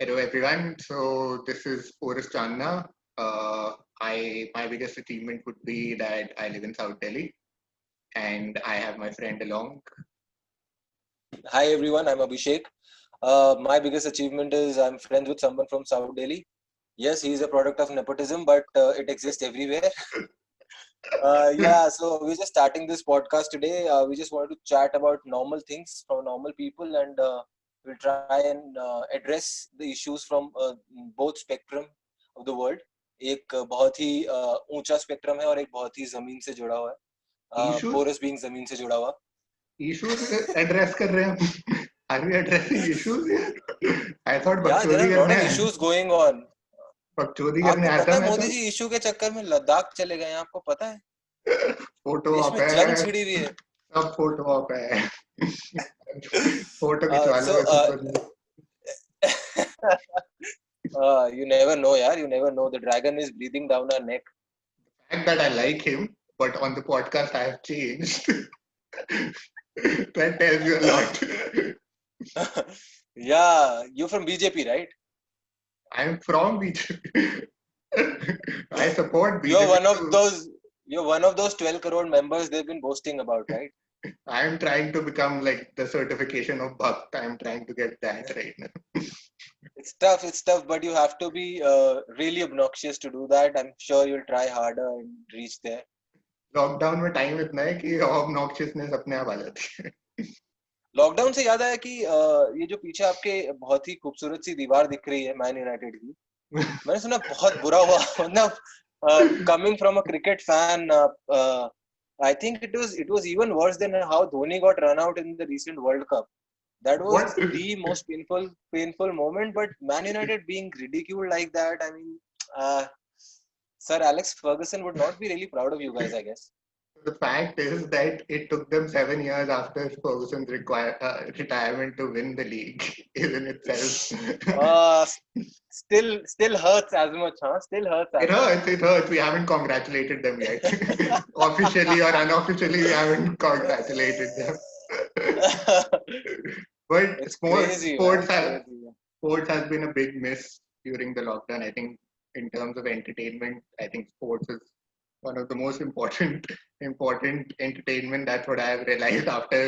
Hello everyone. So this is Oris Chandna. My biggest achievement would be that I live in South Delhi and I have my friend along. Hi everyone, I'm Abhishek. My biggest achievement is I'm friends with someone from South Delhi. Yes, he's a product of nepotism, but it exists everywhere. So we're just starting this podcast today. We just wanted to chat about normal things from normal people, and we'll try and address the issues from both spectrum of the world. एक बहुत ही ऊंचा spectrum है और एक बहुत ही जमीन से जुड़ा हुआ है. Issues, ओरस बीइंग जमीन से जुड़ा हुआ. issues address कर रहे हैं हम. Are we addressing issues here? I thought Yeah, there बकचोदी are a lot करने of आए. issues going on. बकचोदी करने आपको आया पता था है मैं मोदी तो. जी इशू के चक्कर में लद्दाख चले गए हैं, आपको पता है? फोटो देश आप में जंग है. छिड़ी हुई है. सब फोटो आप है. फोटो खिंचवा लो So ऐसे बंदे. you never know, yaar. You never know. The dragon is breathing down our neck. Fact that I like him, but on the podcast I have changed. That tells you a lot. Yeah, you're from BJP, right? I'm from BJP. I support You're BJP one of too. those. You're one of those 12 crore members they've been boasting about, right? I'm trying to become like the certification of Bhakt. I'm trying to get that right now. It's tough, but you have to be really obnoxious to do that. I'm sure you'll try harder and reach there. Lockdown में time इतना है कि ऑब्नॉक्शियसनेस अपने आप आ जाती है. Lockdown से याद आया कि ये जो पीछे आपके बहुत ही खूबसूरत सी दीवार दिख रही है मैन यूनाइटेड की, मैंने सुना बहुत बुरा हुआ. मतलब coming from a cricket fan, I think it was even worse than how Dhoni got run out in the recent world cup. That was What? the most painful moment. But Man United being ridiculed like that, I mean, uh, Sir Alex Ferguson would not be really proud of you guys, I guess. The fact is that it took them 7 years after Ferguson's retirement to win the league, is in itself. Uh, still hurts as much, huh? Still hurts It as much. hurts, it hurts. We haven't congratulated them yet. Officially or unofficially, we haven't congratulated them. But It's crazy, man. Crazy. sports has been a big miss during the lockdown. I think in terms of entertainment, I think sports is one of the most important entertainment. That's what I have realized after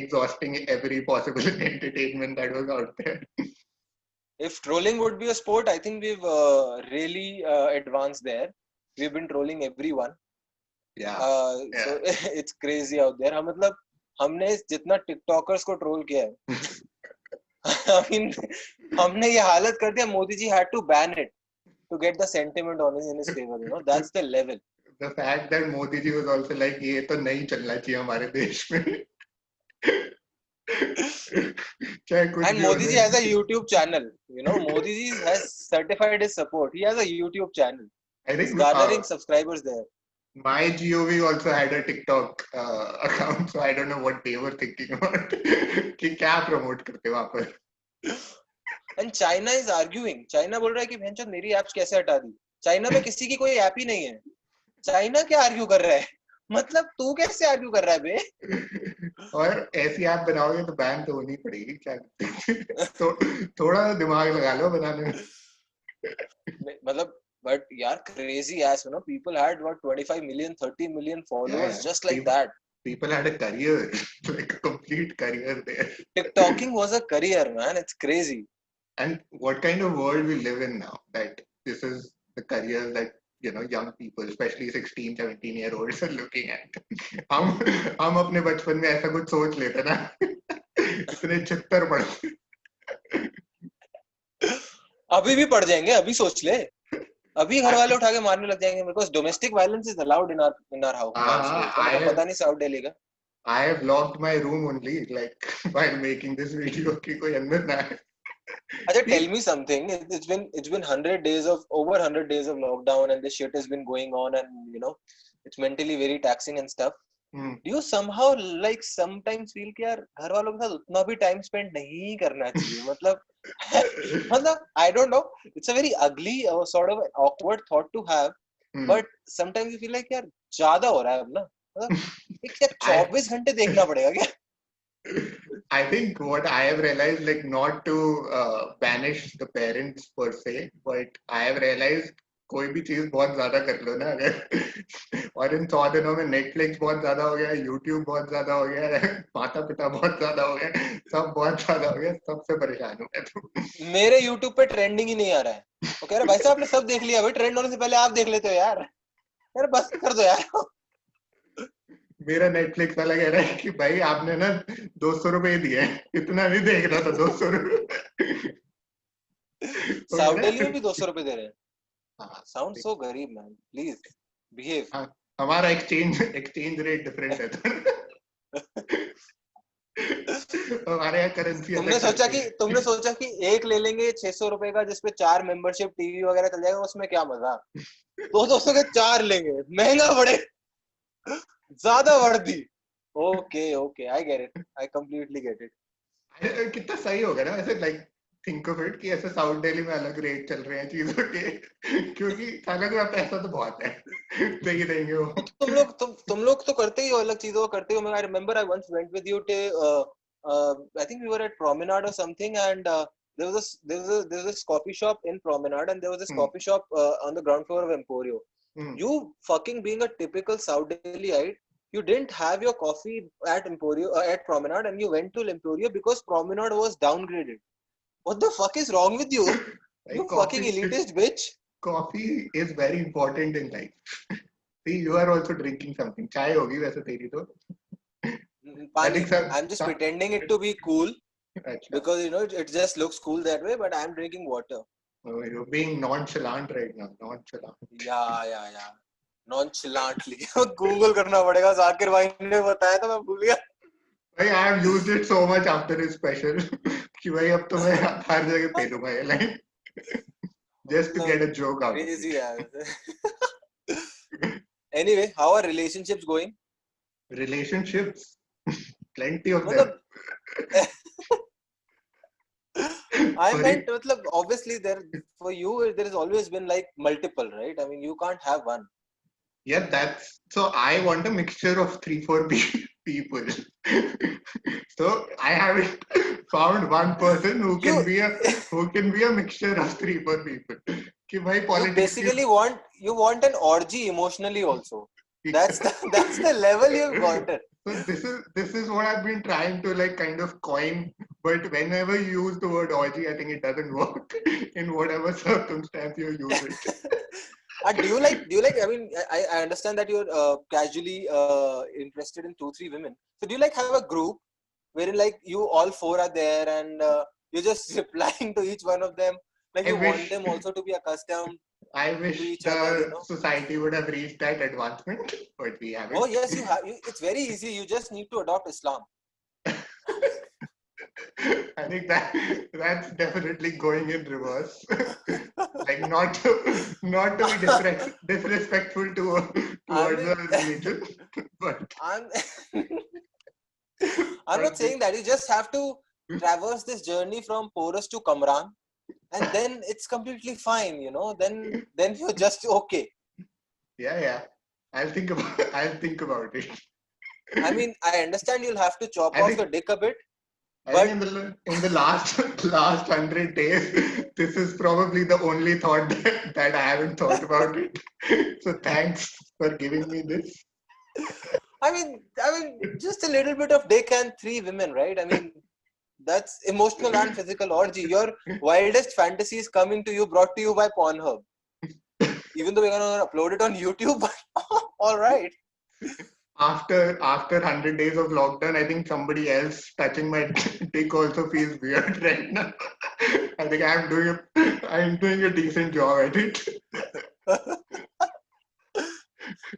exhausting every possible entertainment that was out there. If trolling would be a sport, I think we've really advanced there. We've been trolling everyone. Yeah. So it's crazy out there. हम मतलब हमने जितना TikTokers को troll किया है, I mean, हमने ये हालत कर दिया. Modi ji had to ban it to get the sentiment on in his favor. You know, that's the level. The fact that Modi ji was also like, ये तो नहीं चलना चाहिए हमारे देश में. And Modi ji has a YouTube channel. You know, Modi ji has certified his support. He has a YouTube channel. I He's think garnering subscribers there. my GOV also had a TikTok account, so I don't know what they were thinking about. कि क्या promote करते वहाँ पर. And China is arguing. China बोल रहा है कि भैंचोद मेरी एप्स कैसे हटा दी. चाइना में किसी की कोई ऐप ही नहीं है. चाइना क्या आर्ग्यू कर रहा है? मतलब तू कैसे आर्ग्यू कर रहा है बे? और ऐसी ऐप बनाओगे तो बैन तो होनी पड़ेगी क्या. तो थोड़ा दिमाग लगा लो बनाने में. मतलब but yaar crazy ass, you know, people had what 25 million 30 million followers just like that. People had a career, like a complete career there. TikToking was a career, man. It's crazy. And what kind of world we live in now that this is the career that young people, especially 16 17 year olds are looking at. हम अपने बचपन में ऐसा कुछ सोच लेते ना. इतने चित्तर पड़ते. अभी भी पड़ जाएंगे. अभी सोच ले. अभी घर वाले उठा के मारने लग जाएंगे. Because domestic violence is allowed in our house. मतलब पता नहीं साउथ दिल्ली का. I have locked my room only, like while making this video कि कोई अंदर ना आए. Ajay, tell me something. It's been 100 days of over 100 days of lockdown, and this shit has been going on, and you know, it's mentally very taxing and stuff. Do you somehow like sometimes feel कि यार घर वालों के साथ उतना भी time spend नहीं करना चाहिए? मतलब I don't know. It's a very ugly sort of awkward thought to have, but sometimes you feel like यार ज़्यादा हो रहा है अब ना. मतलब एक यार 24 घंटे देखना पड़ेगा क्या? I think what I have realized, like not to banish the parents per se, but I have realized कोई भी चीज बहुत ज्यादा कर लो ना अगर और इन 100 दिनों में नेटफ्लिक्स बहुत ज्यादा हो गया, यूट्यूब बहुत ज्यादा हो गया, माता पिता बहुत ज्यादा हो गया, सब बहुत ज्यादा हो गया, सबसे परेशान हूँ मैं तो। मेरे YouTube पे ट्रेंडिंग ही नहीं आ रहा है। वो कह रहे भाई साहब आपने सब देख लिया, भाई ट्रेंड होने से पहले आप देख लेते हो यार। यार बस कर दो यार। मेरा नेटफ्लिक्स वाला कह रहा है कि भाई आपने ना 200 रुपए दिए, इतना नहीं देखना था 200 रुपए। तो कह साउथ रहा दिल्ली है में भी 200 रुपए दे रहे हैं। हाँ, साउंड सो गरीब मैन, प्लीज बिहेव। हाँ, हमारा एक्सचेंज रेट डिफरेंट है तो हमारे यहाँ करेंसी अलग चलती है। तुमने सोचा कि एक ले लेंगे 600 रुपए का जिसपे 4 मेंबरशिप टीवी वगैरह चल जाएगा, उसमें क्या मजा। 200 के 4 लेंगे, महंगा पड़े, ज्यादा बढ़ दी। Okay okay, I get it, I completely get it. कितना सही होगा ना ऐसे, लाइक थिंक ऑफ इट कि ऐसे साउथ दिल्ली में अलग रेट चल रहे हैं चीजों के, क्योंकि हालांकि वहाँ पैसा तो बहुत है, दे ही देंगे वो। तुम लोग तो करते ही हो, अलग चीजों को करते हो। I remember I once went with you to I think we were at Promenade or something, and there was this coffee shop in Promenade, and there was this coffee shop on the ground floor of Emporio. You fucking being a typical South Delhiite, you didn't have your coffee at Emporio at Promenade, and you went to Emporio because Promenade was downgraded. What the fuck is wrong with you? You fucking elitist bitch. Coffee is very important in life. See, you are also drinking something. चाय होगी वैसे तेरी तो। I Pani. think some, I'm just pretending it to be cool अच्छा. because you know it just looks cool that way. But I'm drinking water. Oh, you're being nonchalant right now. Nonchalant. Yeah. Nonchalantly. Google करना पड़ेगा, जाकिर भाई ने बताया तो मैं भूल गया। भाई I have used it so much after his special कि भाई अब तो मैं हर जगह पे दूंगा ये line, just to get a joke out of Crazy it. यार। Anyway, how are relationships going? Relationships, plenty of them. मतलब I Sorry. meant मतलब obviously there for you there has always been like multiple, right? I mean you can't have one. Yeah, that's so. I want a mixture of 3-4 people. So I haven't found one person who can be a mixture of 3-4 people. कि भाई You politics basically want an orgy emotionally also. That's the level you've gotten. So this is what I've been trying to like kind of coin, but whenever you use the word orgy, I think it doesn't work in whatever circumstance you use it. Do you like? I mean, I understand that you're casually interested in 2-3 women. So do you like have a group wherein like you all 4 are there and you're just replying to each one of them? Like you want them also to be accustomed I to wish each the other, you know? society would have reached that advancement, but we haven't. Oh yes, you have. It's very easy. You just need to adopt Islam. I think that's definitely going in reverse. Like not to be disrespectful towards the religion, but I'm I'm not saying that. You just have to traverse this journey from Porus to Kamran, and then it's completely fine, you know. Then you're just okay. Yeah. I'll think about it. I mean, I understand you'll have to chop off your dick a bit. I think in the last 100 days, this is probably the only thought that I haven't thought about it. So thanks for giving me this. I mean, just a little bit of dick and 3 women, right? I mean, that's emotional and physical orgy. Your wildest fantasies coming to you, brought to you by Pornhub. Even though we're gonna upload it on YouTube, but all right. After 100 days of lockdown, I think somebody else touching my dick also feels weird right now. I think I'm doing a decent job at it.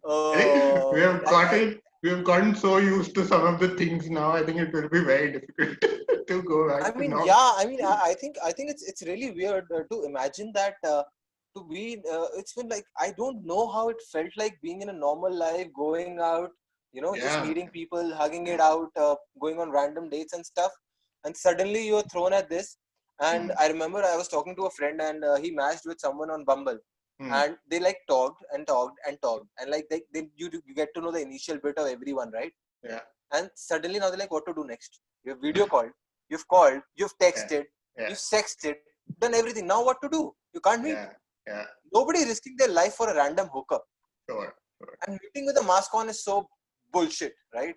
Oh, we have gotten so used to some of the things now. I think it will be very difficult to go back. I mean, to yeah. I mean, I think it's really weird to imagine that to be. It's been like I don't know how it felt like being in a normal life, going out, you know, just meeting people, hugging it out, going on random dates and stuff, and suddenly you're thrown at this. And I remember I was talking to a friend, and he matched with someone on Bumble. And they like talked and like you get to know the initial bit of everyone, right? Yeah. And suddenly now they're like, what to do next? You've video called, you've texted, you've sexted, done everything. Now what to do? You can't meet. Nobody risking their life for a random hookup. Sure. And meeting with a mask on is so bullshit, right?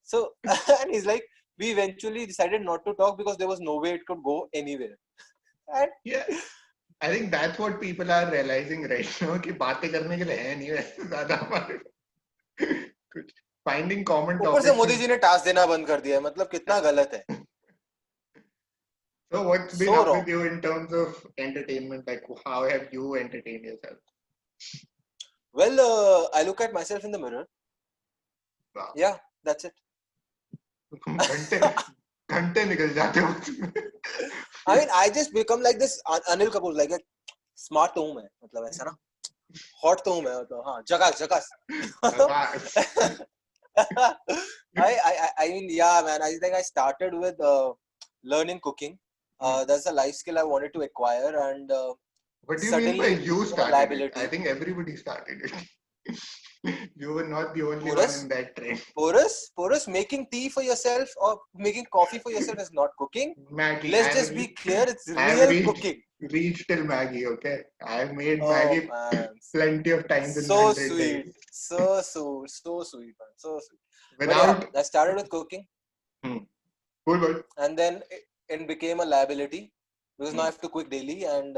So, and he's like, we eventually decided not to talk because there was no way it could go anywhere. And I think that's what people are realizing right now कि बातें करने के लिए है नहीं वैसे ज़्यादा हमारे कुछ finding common topics. ऊपर से मोदी जी ने टास्क देना बंद कर दिया है, मतलब कितना गलत है. So what's been up with you in terms of entertainment? Like how have you entertained yourself? Well, I look at myself in the mirror. Wow. Yeah, that's it. घंटे निकल जाते हो उसमें. I mean, I just become like this Anil Kapoor, like a smart तो हूँ मैं, मतलब ऐसा ना, hot तो हूँ मैं, मतलब हाँ, झकास. I mean, yeah, man. I think I started with learning cooking. That's a life skill I wanted to acquire, and what do you mean by you started it? I think everybody started it. You were not the only one in that trend. Porus, making tea for yourself or making coffee for yourself is not cooking. Maggie. Let's just be clear, it's real cooking. Reach till Maggie, okay? I've made Maggie plenty of times in so 100 sweet. days. So sweet, man. So sweet. Without... I started with cooking. Cool. And then it became a liability because now I have to cook daily, and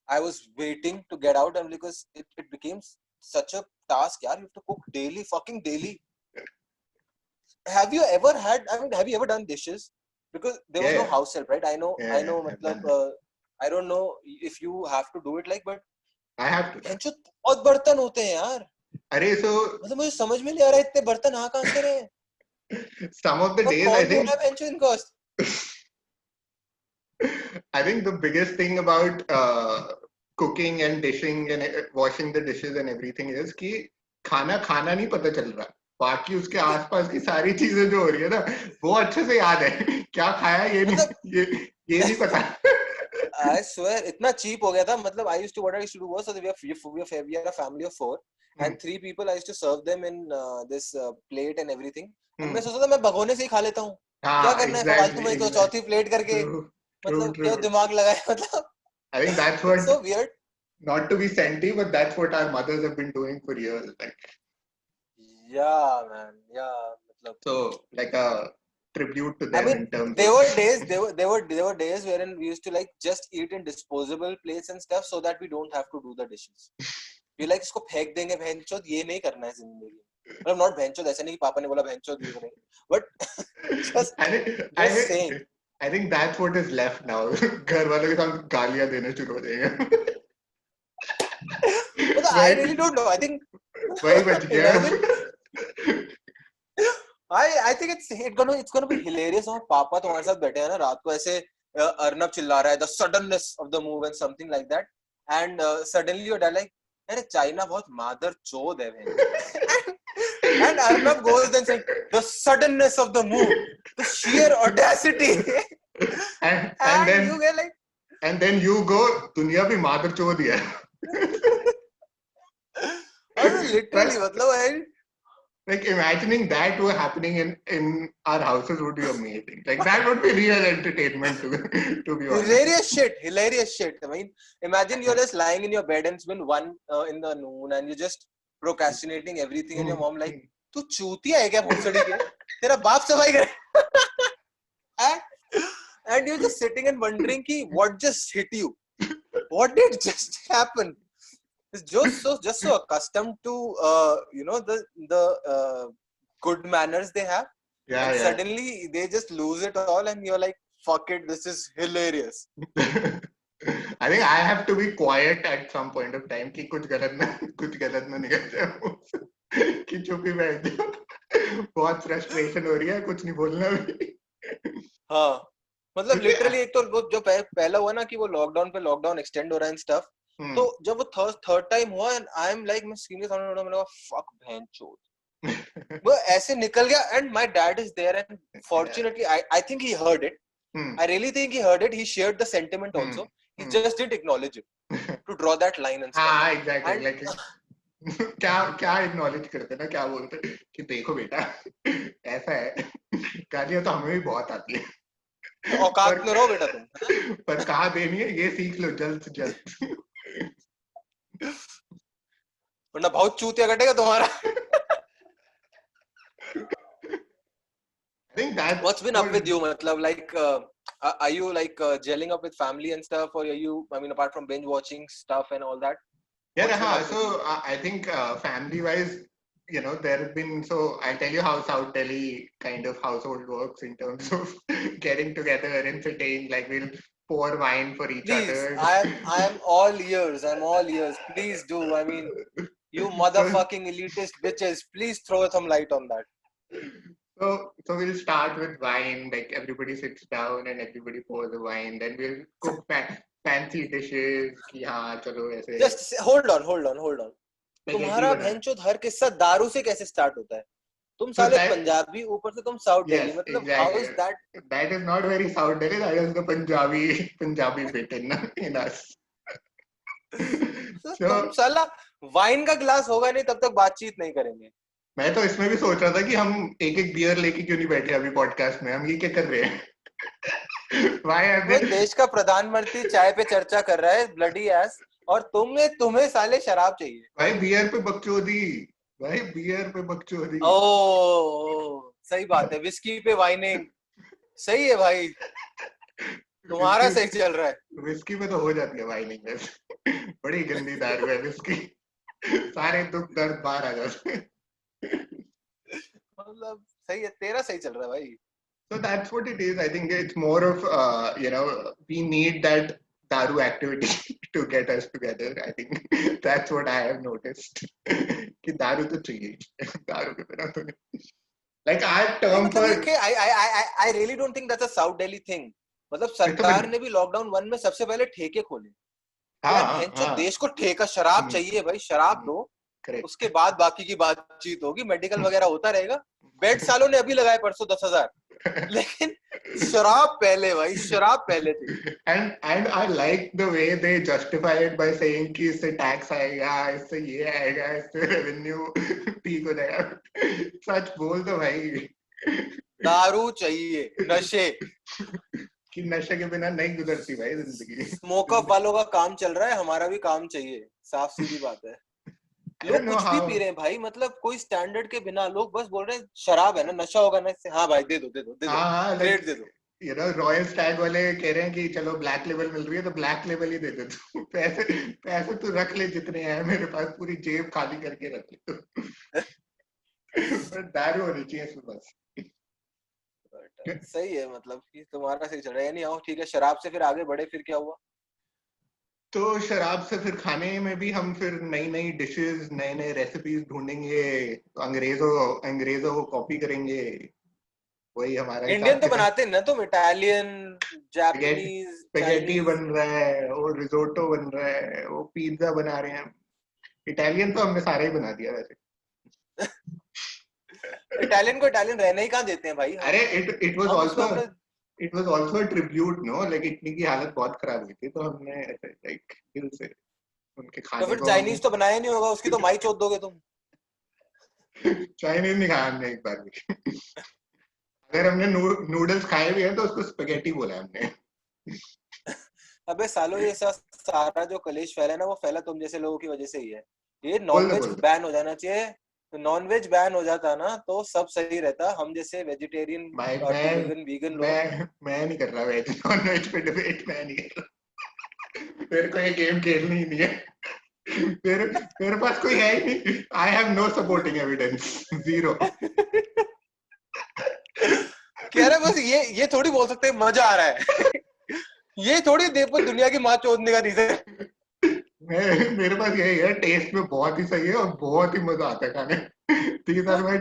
I was waiting to get out, and because it became such a task, yaar, you have to cook daily, fucking daily. Have you ever done dishes? Because there was no house help, right? I know, I don't know if you have to do it like, but I have to. बेंचो बहुत बर्तन होते हैं यार. अरे so मतलब मुझे समझ में नहीं आ रहा इतने बर्तन कहाँ से रहे. Some of the days I think. बेंचो इनको. I think the biggest thing about cooking and dishing and washing the dishes and everything is कि खाना नहीं पता चल रहा, बाकी उसके आसपास की सारी चीजें जो हो रही है ना वो अच्छे से याद है, क्या खाया ये नहीं पता. I swear इतना cheap हो गया था. मतलब what I used to do was, so we are a family of 4 and 3 people. I used to serve them in this plate and everything. And मैं सोचता था मैं भगोने से ही खा लेता हूँ. क्या करना है फालतू में तो चौथी प्लेट करके. मतलब क्या दिमाग लगाया, मतलब. I think that's what. So weird. Not to be senti, but that's what our mothers have been doing for years. Like. Yeah, man. Yeah. So like a tribute to them. I mean, in terms there were days wherein we used to like just eat in disposable plates and stuff so that we don't have to do the dishes. We like इसको फेंक देंगे भैंचोद, ये नहीं करना है जिंदगी में. मतलब not भैंचोद ऐसे नहीं कि पापा ने बोला भैंचोद ये करें, but just saying. I think that's what is left now. घर वालों के साथ गालियाँ देने शुरू हो जाएंगे. But I really don't know. I think. वही बच गया. I think it's gonna be hilarious. और पापा तुम्हारे साथ बैठे हैं ना रात को ऐसे अर्नब चिल्ला रहा है, the suddenness of the move and something like that, and suddenly your dad like, अरे चाइना बहुत मादर चोद है भाई. And Arnab goes and saying, the suddenness of the move, the sheer audacity. and then you get like, and then you go, दुनिया भी मादर चोद है. Literally, मतलब, like imagining that were happening in our houses would be amazing. Like that would be real entertainment to be honest. Hilarious shit. I mean, imagine you're just lying in your bed and it's been 1 in the noon and you're just procrastinating everything and your mom like, तू चूतिया है क्या भोसड़ी के? तेरा बाप सफाई करे. And you're just sitting and wondering कि what just hit you? What did just happen? It's just so accustomed to the good manners they have. And suddenly they just lose it all and you're like, fuck it, this is hilarious. I think I have to be quiet at some point of time कि कुछ गलत ना निकल जाए कि चुप ही बैठ जाओ. बहुत frustration हो रही है, कुछ नहीं बोलना भी. हाँ, मतलब literally एक तो जो पहला हुआ ना कि वो लॉकडाउन एक्सटेंड हो रहा है and stuff. तो जब वो थर्ड टाइम हुआ and I'm like मैं स्क्रीन के सामने बैठा, मैंने कहा fuck भैंचोद. वो ऐसे निकल गया and my dad is there and fortunately I think he heard it. I really think he heard it. He shared the sentiment also. He just didn't acknowledge it to draw that line and stuff. Exactly. And, like क्या क्या acknowledge करते ना, क्या बोलते कि देखो बेटा ऐसा है, गालियां तो हमें भी बहुत आती है, तो औकात पर में रहो बेटा तुम, है ना? पर कहाँ देनी है ये सीख लो जल्द से जल्द। वरना बहुत चूतिया कटेगा तुम्हारा। I think that's What's been up what. with you? Matlab, like, are you like gelling up with family and stuff, or are you? I mean, apart from binge watching stuff and all that, Yeah, what's been हाँ, up with you? so I think family wise, there have been, so I'll tell you how South Delhi kind of household works in terms of getting together and sitting, like we'll pour wine for each Please, other. I am all ears. I'm all ears. Please do. I mean, you So, motherfucking elitist bitches, please throw some light on that. so we'll start with wine, like everybody sits down and everybody pours the wine, then we'll cook fancy dishes, कि हाँ चलो ऐसे Just hold on, hold on, hold on. spaghetti तुम्हारा बना. भैंचोद हर किस्सा दारू से कैसे स्टार्ट होता है? तुम So साले that, पंजाबी, ऊपर से तुम साउथ दिल्ली, yes, मतलब how exactly. Is that? That is not very South Delhi. That is the Punjabi bit in us. तुम So साला वाइन का गिलास होगा नहीं तब तक बातचीत नहीं करेंगे। मैं तो इसमें भी सोच रहा था कि हम एक एक बियर लेके क्यों नहीं बैठे अभी पॉडकास्ट में, हम ये क्या कर रहे हैं? Why have वो been? देश का प्रधानमंत्री चाय पे चर्चा कर रहा है, ब्लडी एस, और तुम्हें साले शराब चाहिए। भाई बियर पे बकचोदी, भाई बियर पे बकचोदी। ओ सही बात है, विस्की पे वाइनिंग, सही है भाई, तुम्हारा विस्की सही चल रहा है। विस्की में तो हो जाती है वाइनिंग वैसे, बड़ी गंदी दारू है विस्की, सारे दुख दर्द बाहर आ जाते हैं। मतलब सही है, तेरा सही चल रहा है भाई। So that's what it is. I think it's more of, we need that daru activity to get us together. I think that's what I have noticed. कि दारू तो चाहिए, दारू के बिना तो नहीं. Like our नहीं term मतलब for, ये I really don't think that's a south Delhi thing. मतलब ये तो फिर, सरकार ने भी लॉकडाउन 1 में सबसे पहले ठेके खोले। यार हाँ भैंचो हाँ, देश को ठेका शराब चाहिए भाई, शराब दो, करेक्ट. उसके बाद बाकी की बातचीत होगी, मेडिकल वगैरह होता रहेगा। बेड सालों ने अभी लगाए परसों 10,000, लेकिन शराब पहले भाई, शराब पहले चाहिए। And I like the way they justify it by saying कि इससे टैक्स आएगा, इससे ये आएगा, इससे रेवेन्यू ठीक हो जाएगा. सच बोल दो भाई दारू चाहिए, नशे, कि नशे के बिना नहीं गुजरती भाई जिंदगी. स्मोक अप वालों का काम चल रहा है, हमारा भी काम चाहिए, साफ सीधी बात है। I don't लोग know कुछ भी how. पी रहे हैं भाई, मतलब कोई स्टैंडर्ड के बिना, लोग बस बोल रहे हैं शराब है ना, नशा होगा ना इससे, हाँ भाई दे दो दे दो दे दो, हाँ, क्रेड लाइक दे दो। रॉयल स्टैग वाले कह रहे हैं कि चलो ब्लैक लेवल मिल रही है तो ब्लैक लेवल ही दे दे तू. पैसे पैसे तू रख ले जितने हैं मेरे पास, पूरी जेब खाली करके रख ले तू. पर दारू होनी चाहिए इसमें बस. सही है, मतलब कि तुम्हारा सही चल रहा है। यानी आओ ठीक है, शराब से फिर आगे बढ़े, फिर क्या हुआ? तो शराब से फिर खाने में भी हम फिर नई नई डिशेस, नए नए रेसिपीज ढूंढेंगे, अंग्रेजों अंग्रेजों को कॉपी करेंगे, वही हमारा इंडियन हिसाब तो किताब. बनाते हैं ना तुम, इटालियन, जापानीज, स्पेगेटी चाइनीज। बन रहा है, वो रिजोटो बन रहा है, वो पिज्जा बना रहे हैं. इटालियन तो हमने सारा ही बना दिया वैसे. इटालियन को इटालियन रहने ही कहाँ देते हैं भाई हम। अरे इट वाज हम उसको आल्सो, अपने, it was also tribute, no, like इटनी की हालत बहुत खराब हुई थी तो हमने ऐसे लाइक दिल से उनके तो खाने फिर को हम. चाइनीज तो बनाया नहीं होगा, उसकी तो माई चोद दोगे तुम। चाइनीज नहीं खाया हमने एक बार भी. अगर हमने नूडल्स खाए भी हैं तो उसको स्पेगेटी बोला है हमने. अबे सालो, ये सारा जो कलेश फैला है ना, वो फैला तुम जैसे लोगों की वजह से ही है। ये नॉनवेज बोल दो. बैन हो जाना चाहिए। तो नॉनवेज बैन हो जाता ना तो सब सही रहता, हम जैसे वेजिटेरियन भाई टू वीगन वीगन लोग। मैं नहीं कर रहा वेज नॉन वेज पे डिबेट, मैं नहीं कर रहा. मेरे को ये गेम खेलनी ही नहीं है. मेरे मेरे पास कोई है ही नहीं. I have no supporting evidence, zero. कह रहे बस ये थोड़ी बोल सकते मजा आ रहा है। ये थोड़ी देखो दुनिया की माँ चोदने का रीजन। मेरे पास यही है, टेस्ट में बहुत ही सही है और बहुत ही मजा आता है खाने. these are my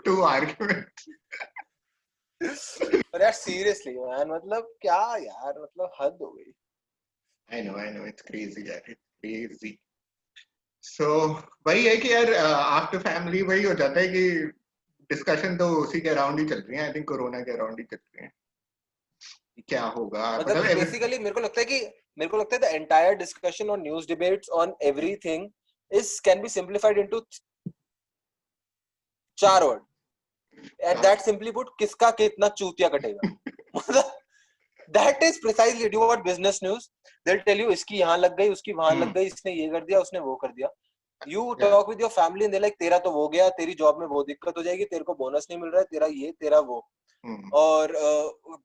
two arguments. पर यार सीरियसली मैन, मतलब क्या यार, मतलब हद हो गई। I know, it's crazy यार, it's crazy. So वही है कि यार आफ्टर फैमिली वही हो जाता है कि डिस्कशन तो उसी के अराउंड ही चल रही है. आई थिंक कोरोना के अराउंड ही चल रही है कि क्या होगा, मतलब कि मतलब बेसिकली मेरे को लगता है the entire discussion on news debates on everything can be simplified into 4 word. And that simply put, किसका कितना चूतिया कटेगा. मतलब that is precisely, do you want business news? They'll tell you इसकी यहाँ लग गई, उसकी वहां लग गई, इसने ये कर दिया, उसने वो कर दिया. You talk with your family and they're like, तेरा तो वो गया, तेरी जॉब में वो दिक्कत हो जाएगी, तेरे को बोनस नहीं मिल रहा है, तेरा ये, तेरा वो. और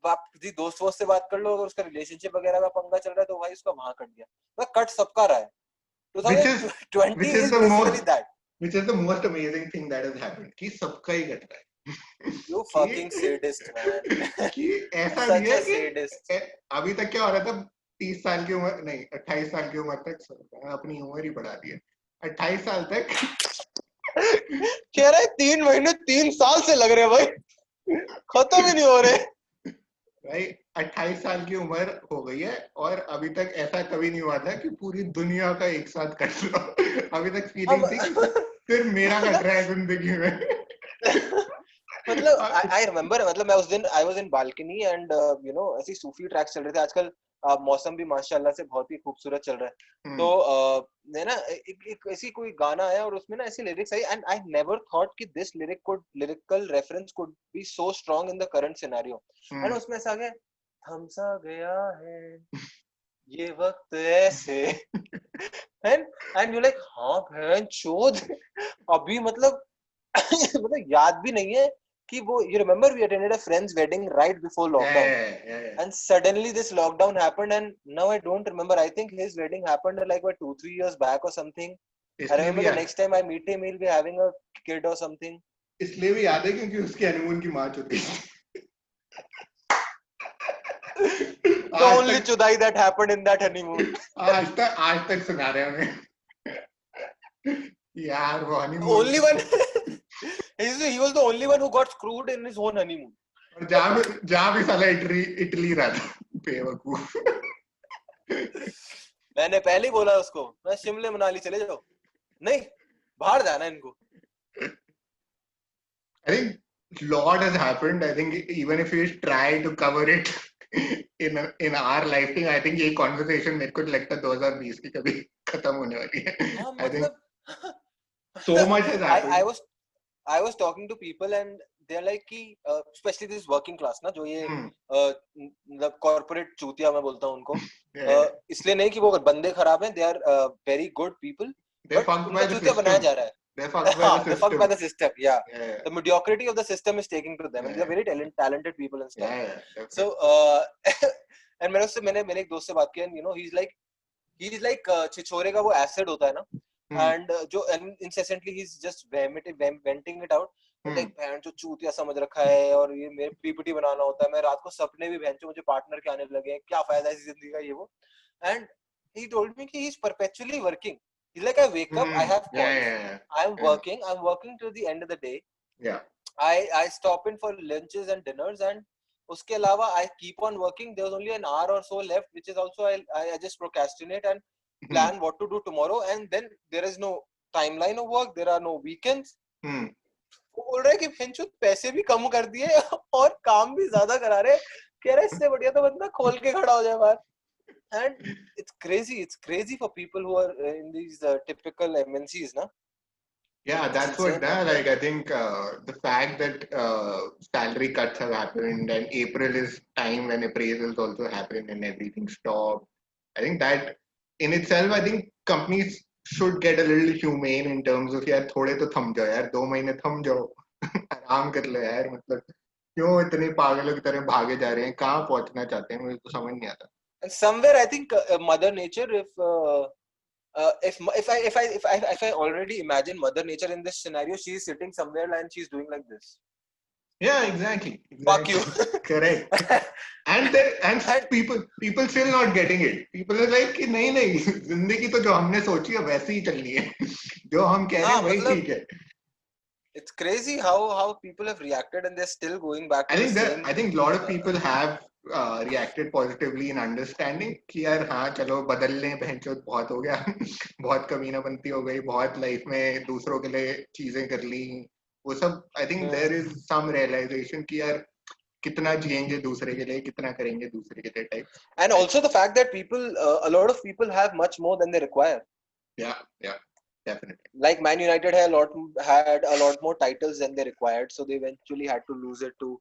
आप किसी दोस्त वोस्त से बात कर लो, अगर उसका रिलेशनशिप वगैरह का पंगा चल रहा है, तो भाई उसका वहां कट गया. तो कट सबका रहा है. 2020 is basically that. Which is the most amazing thing that has happened. कि सबका ही कट रहा है. You fucking sadist, man. कि ऐसा नहीं है कि अभी तक क्या हो रहा था, 30 साल की उम्र नहीं 28 साल की उम्र तक अपनी उम्र ही बढ़ा दी है. 28 साल तक कह रहा है 3 महीने 3 साल से लग रहे हैं भाई, खत्म ही नहीं हो रहे भाई. 28 साल की उम्र हो गई है और अभी तक ऐसा कभी नहीं हुआ था कि पूरी दुनिया का एक साथ कट लो. अभी तक फीलिंग थी कि सिर्फ मेरा कट रहा है जिंदगी में. मतलब I remember, मतलब मैं उस दिन I was in balcony and you know ऐसी सूफी ट्रैक्स चल रहे थे. आजकल मौसम भी माशाल्लाह से बहुत ही खूबसूरत चल रहा है. तो है ना, एक ऐसी कोई गाना आया और उसमें ना ऐसी lyrics I, and I never thought कि this lyrical reference could be so strong in the current scenario. and उसमें ऐसा आ गया, थम सा गया है ये वक्त ऐसे. and you're like, हाँ बहन चोद, अभी मतलब मतलब याद भी नहीं है कि वो. You remember we attended a friend's wedding right before lockdown. Yeah. And suddenly this lockdown happened and now I don't remember. I think his wedding happened like 2-3 years back or something. I remember the next time I meet him, he'll be having a kid or something. इसलिए भी याद है क्योंकि उसकी honeymoon की मार्च होती है. The only chudai that happened in that honeymoon. आज तक सुना रहे हमें यार वो honeymoon. Only one. He was the only one who got screwed in his own honeymoon. और जहाँ भी साला इटली रहा था बेवकूफ. मैंने पहले ही बोला उसको, मैं शिमले मनाली चले जाओ, नहीं बाहर जाना इनको. I think lot has happened. I think even if we try to cover it in our lifetime, I think ये conversation मेरे को लगता है 2020 की कभी खत्म होने वाली है. I think so much has happened. I was talking to people and they're like कि especially this working class ना, जो ये मतलब corporate चूतिया मैं बोलता हूँ उनको, इसलिए नहीं कि वो बंदे खराब हैं, they are very good people, but उनका चूतिया बनाया जा रहा है. They're fucked by the system. Yeah. The mediocrity of the system is taking to them. And they're very talented people and stuff. So and मैंने एक दोस्त से बात की, and you know he's like छिछोरे का वो acid होता है ना, and जो incessantly he's just venting it out. like बहन जो चूतिया समझ रखा है, और ये मेरे पीपीटी बनाना होता है, मैं रात को सपने भी बहन मुझे पार्टनर के आने लगे हैं, क्या फायदा है इस जिंदगी का, ये वो. And he told me कि he's perpetually working. He's like, I wake up, I have calls, I'm working till the end of the day. Yeah. I stop in for lunches and dinners, and उसके अलावा I keep on working. There's only an hour or so left, which is also I just procrastinate and plan what to do tomorrow, and then there is no timeline of work, there are no weekends. वो बोल रहा है कि भेंचो पैसे भी कम कर दिए और काम भी ज्यादा करा रहे, कह रहा है इससे बढ़िया तो बंदा खोल के खड़ा हो जाए बाहर. And it's crazy for people who are in these typical MNCs, na? Yeah, that's what like I think the fact that salary cuts have happened and April is time when appraisals also happen and everything stopped. I think that in itself, I think companies should get a little humane in terms of यार थोड़े तो थम जाओ यार, 2 महीने थम जाओ, आराम कर लो यार. मतलब क्यों इतने पागलों की तरह भागे जा रहे हैं, कहाँ पहुंचना चाहते हैं, मुझे तो समझ नहीं आता. And somewhere I think Mother Nature, if I already imagine Mother Nature in this scenario, she is sitting somewhere and she's doing like this. Yeah, exactly. Fuck you. Correct. and people still not getting it. People are like कि नहीं जिंदगी तो जो हमने सोची है वैसे ही चलनी है. जो हम कह रहे हैं वही ठीक है. It's crazy how people have reacted and they're still going back to I think a lot of people have reacted positively in understanding कि यार हाँ चलो बदल लें, बहनचोद बहुत हो गया, बहुत कमीनाबंती हो गई, बहुत लाइफ में दूसरों के लिए चीजें कर ली, वो सब. I think there is some realization कि यार कितना जिएंगे दूसरे के लिए, कितना करेंगे दूसरे के लिए type. And also the fact that people, a lot of people have much more than they require. Yeah. Definitely. Like Man United had a lot more titles than they required, so they eventually had to lose it to.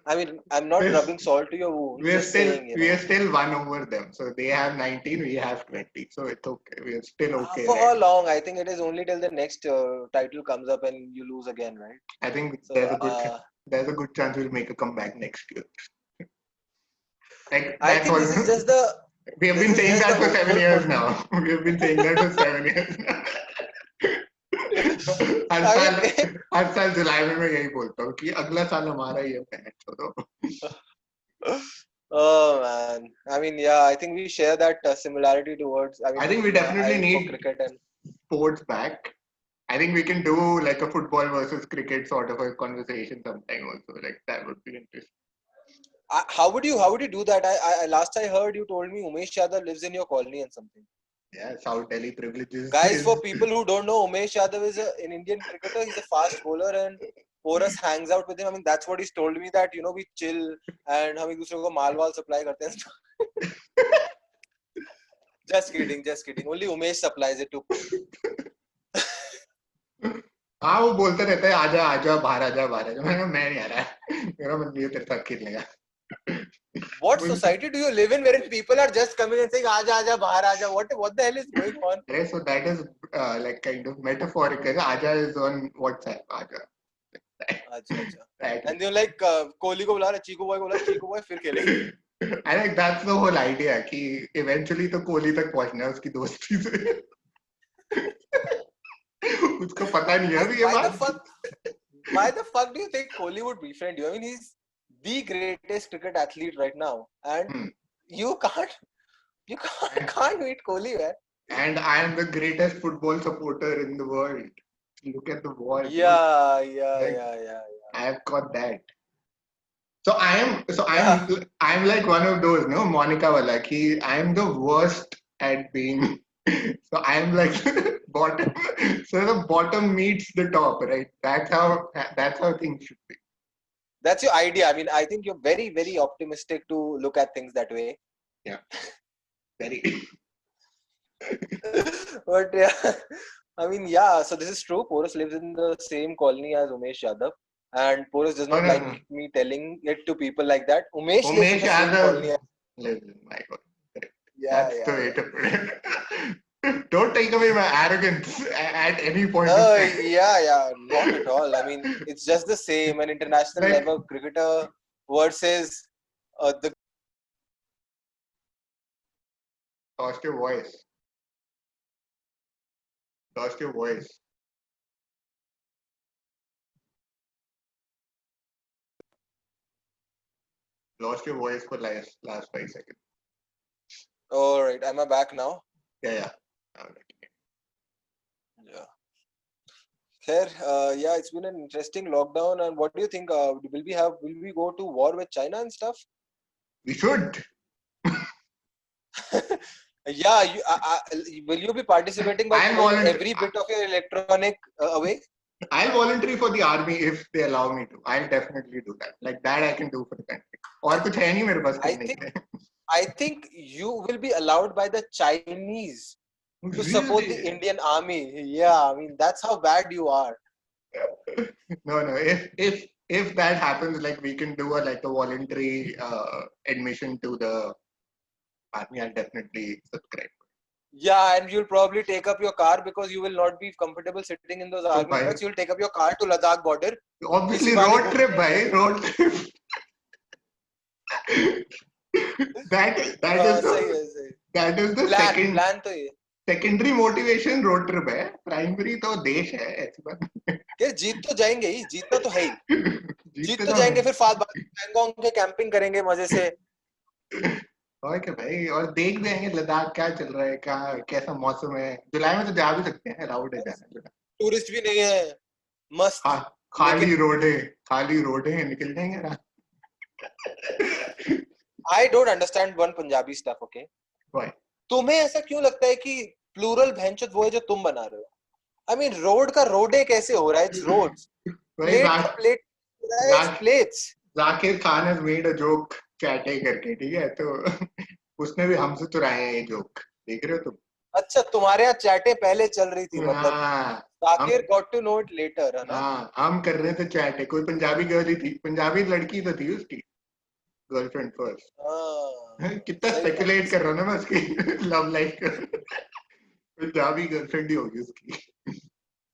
I mean, I'm not We're, rubbing salt to your wound. Just saying, we are still one over them. So they have 19, we have 20. So it's okay. We are still okay, For right? how long? I think it is only till the next title comes up and you lose again, right? I think So there's a good chance we'll make a comeback next year. Like I that's think all. this is just the We have this been is saying just the that for 7 hopeful years part. now. We have been saying that for 7 years now. Her I साल mean, हर साल जुलाई में मैं यही बोलता हूँ कि अगला साल हमारा ये मैच छोड़ो. oh man. I mean, yeah, I think we share that similarity towards. I I mean, think we my definitely eye for need cricket and. sports back. I think we can do like a football versus cricket sort of a conversation sometime also. Like that would be interesting. How would you do that? I last I heard you told me Umesh Yadav lives in your colony and something. Yeah, South Delhi privileges. Guys, for people who don't know, Umesh Yadav is an Indian cricketer. He's a fast bowler and Porus hangs out with him. I mean, that's what he's told me, that we chill and हम एक दूसरे को माल वाल supply करते हैं. Just kidding. Only Umesh supplies it to. हाँ वो बोलते रहते हैं आजा आजा बाहर आजा मैं नहीं आ रहा मेरा मन नहीं है तेरे साथ खेलने का. What society do you live in wherein people are just coming and saying आजा आजा बाहर आजा? What the hell is going on? Okay, so that is like kind of metaphorical. Aja is on WhatsApp. Aja. अच्छा. That And they're like Kohli को बुला रहे, चीकू boy को बुला, चीकू बॉय फिर खेलेंगे. I think that's the whole idea कि eventually तो कोहली तक पहुंचना है उसकी दोस्ती से. उसको पता नहीं है अभी ये बात. Why the fuck do you think Kohli would befriend you? I mean, he's the greatest cricket athlete right now, and you can't meet Kohli, man. And I am the greatest football supporter in the world. Look at the wall. Yeah. I have got that. So I'm like one of those, no, Monica wala ki I am the worst at being. So I'm like bottom. So the bottom meets the top, right? That's how things should be. That's your idea. I mean, I think you're very, very optimistic to look at things that way. Yeah, very. But yeah, I mean, yeah. So this is true. Porus lives in the same colony as Umesh Yadav, and Porus does not like me telling it to people like that. Umesh lives in the same colony. Lives in my colony. Yeah, that's the way to put it. Don't take away my arrogance at any point. Yeah, not at all. I mean, it's just the same. An international level cricketer versus the. Lost your voice. Lost your voice. Lost your voice for last 5 seconds. All right, am I back now? Yeah. Yeah. Here, yeah, it's been an interesting lockdown. And what do you think? Will we go to war with China and stuff? We should. Yeah, will you be participating by throwing every bit of your electronic away? I'll volunteer for the army if they allow me to. I'll definitely do that. Like that I can do for the country. और कुछ है नहीं मेरे पास करने के लिए. I think you will be allowed by the Chinese to support the Indian army. Yeah, I mean that's how bad you are. No. If that happens, like we can do a voluntary admission to the army. I'll definitely subscribe. Yeah, and you'll probably take up your car because you will not be comfortable sitting in those army trucks. You'll take up your car to Ladakh border. Obviously, road trip, bhai. Road trip. that is the secondary motivation. Road trip है. Primary तो देश है ऐसी बात. यार जीत तो जाएंगे ही, जीतना तो है ही. जीत तो जाएंगे, फिर बैंगोंग के कैंपिंग करेंगे मजे से. और क्या भाई, और देख भी आएंगे लद्दाख क्या चल रहा है, कहाँ कैसा मौसम है. जुलाई में तो जा भी सकते हैं, अलाउड है जाना. टूरिस्ट भी नहीं है, मस्त. खाली रोड है, निकल जाएंगे ना. I don't understand one Punjabi stuff, okay? Why? तुम्हें ऐसा क्यों लगता है कि प्लूरल भैंचोद वो है जो तुम बना रहे हो? I mean, रोड का रोडे कैसे हो रहा है? It's roads. Plates. Zakir Khan has made a joke चाटे करके, ठीक है, तो उसने भी हमसे चुराए हैं ये जोक. देख रहे हो तुम? अच्छा तुम्हारे यहाँ चैटें पहले चल रही थी मतलब हाँ Zakir got to know it later है ना हाँ हम कर रहे थे चैट, कोई पंजाबी गर्ल ही थी, पंजाबी लड़की तो थी उसकी गर्लफ्रेंड फर्स्ट। हाँ कितना सही बात है स्पेकुलेट कर सही रहा हूँ ना बात मैं उसकी लव लाइफ। पंजाबी गर्लफ्रेंड ही होगी उसकी।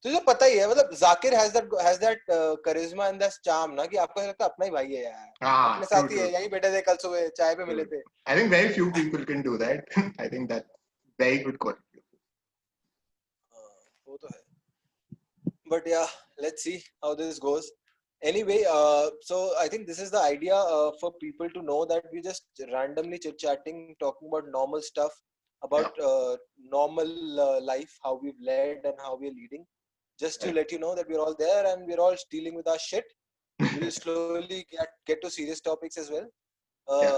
तुझे पता ही है मतलब जाकिर हैज दैट करिश्मा एंड दैट चार्म ना कि आपको लगता है अपना ही भाई है यार अपने हाँ ट्रू साथ ही ट्रू है यहीं बैठे थे कल सुबह चाय पे ट्रू। मिले थे I think very few people can do that. I think that's very good quality. वो तो है but yeah let's see how this goes anyway so I think this is the idea for people to know that we just randomly chit chatting talking about normal stuff Yeah, about normal life how we've led and how we're leading just to right. let you know that we're all there and we're all dealing with our shit we'll slowly get to serious topics as well Yeah.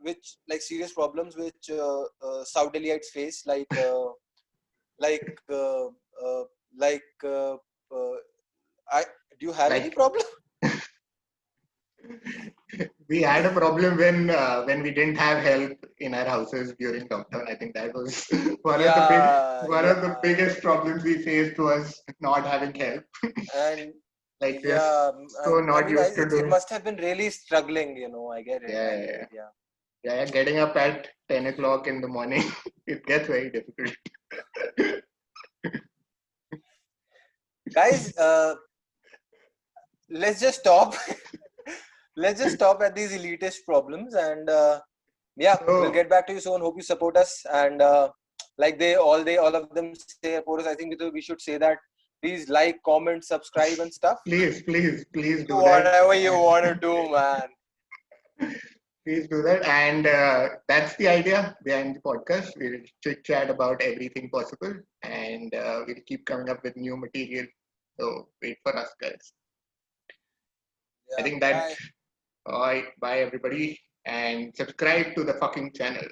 which like serious problems which Saudalites face like uh, uh, like uh, I do you have any Like problem? we had a problem when we didn't have help in our houses during lockdown. I think that was Yeah, one of the yeah, biggest problems we faced was not having help. and Like we're yeah, so I not mean, used to it doing. must have been really struggling, you know. I get it, Yeah, I yeah, get yeah. it. Yeah, Yeah, getting up at 10 o'clock in the morning, it gets very difficult. guys, let's just stop. Let's just stop at these elitist problems, and yeah, we'll So get back to you soon. Hope you support us, and like all of them say support us. I think we should say that. Please like, comment, subscribe, and stuff. please Do do that. whatever you And want to do, man. please do that. And that's the idea behind the podcast. We'll chit chat about everything possible, and we'll keep coming up with new material. So wait for us, guys. I Yeah, think that. bye. All right, bye everybody, and subscribe to the fucking channel.